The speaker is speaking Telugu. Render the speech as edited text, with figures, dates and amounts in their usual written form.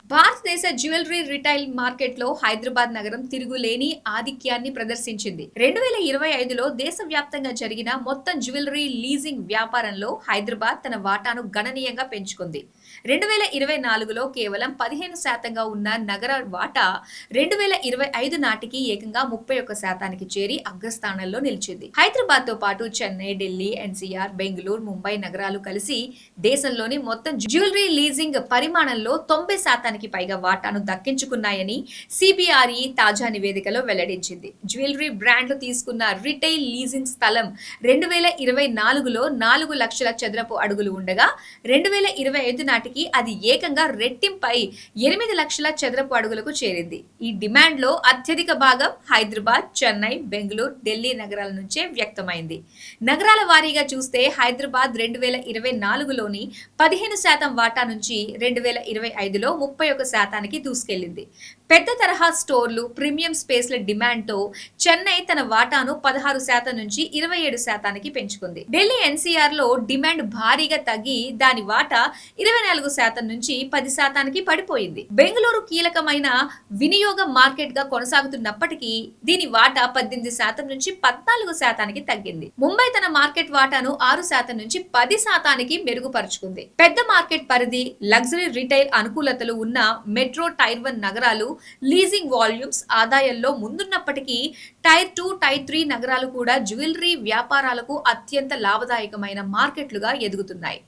భారతదేశ జ్యువెలరీ రిటైల్ మార్కెట్లో హైదరాబాద్ నగరం తిరుగులేని ఆధిక్యాన్ని ప్రదర్శించింది. 2025లో దేశవ్యాప్తంగా జరిగిన మొత్తం జ్యువెలరీ లీజింగ్ వ్యాపారంలో హైదరాబాద్ తన వాటాను గణనీయంగా పెంచుకుంది. 2024లో కేవలం 15% ఉన్న నగర వాటా 2025 నాటికి ఏకంగా 31%కి చేరి అగ్రస్థానంలో నిలిచింది. హైదరాబాద్ తో పాటు చెన్నై, ఢిల్లీ, ఎన్సీఆర్, బెంగళూరు, ముంబై నగరాలు కలిసి దేశంలోని మొత్తం జ్యువెలరీ లీజింగ్ పరిమాణంలో 90% పైగా వాటాను దక్కించుకున్నాయని సిబిఆర్ఈ తాజా నివేదికలో వెల్లడించింది. జ్యువెలరీ బ్రాండ్లు తీసుకున్న రిటైల్ లీజింగ్ స్థలం 2024లో 4 లక్షల చదరపు అడుగులు ఉండగా 2025 నాటికి అది ఏకంగా రెట్టింపై 8 లక్షల చదరపు అడుగులకు చేరింది. ఈ డిమాండ్ లో అత్యధిక భాగం హైదరాబాద్, చెన్నై, బెంగళూరు, ఢిల్లీ నగరాల నుంచే వ్యక్తమైంది. నగరాల వారీగా చూస్తే హైదరాబాద్ 2024లోని 15% వాటా నుంచి 2025లో 31%కి దూసుకెళ్లింది. పెద్ద తరహా స్టోర్లు, ప్రీమియం స్పేస్ల డిమాండ్ తో చెన్నై తన వాటాను 16% నుంచి 27%కి పెంచుకుంది. ఢిల్లీ ఎన్సీఆర్ లో డిమాండ్ భారీగా తగ్గి దాని వాటా 24% నుంచి 10%కి పడిపోయింది. బెంగళూరు కీలకమైన వినియోగ మార్కెట్ గా కొనసాగుతున్నప్పటికీ దీని వాటా 18% నుంచి 14%కి తగ్గింది. ముంబై తన మార్కెట్ వాటాను 6% నుంచి 10%కి మెరుగుపరుచుకుంది. పెద్ద మార్కెట్ పరిధి, లగ్జరీ రిటైల్ అనుకూలతలు ఉన్న మెట్రో టైర్ 1 నగరాలు లీజింగ్ వాల్యూమ్స్ ఆదాయంలో ముందున్నప్పటికీ టైర్ 2, టైర్ 3 నగరాలు కూడా జ్యువెలరీ వ్యాపారాలకు అత్యంత లాభదాయకమైన మార్కెట్లుగా ఎదుగుతున్నాయి.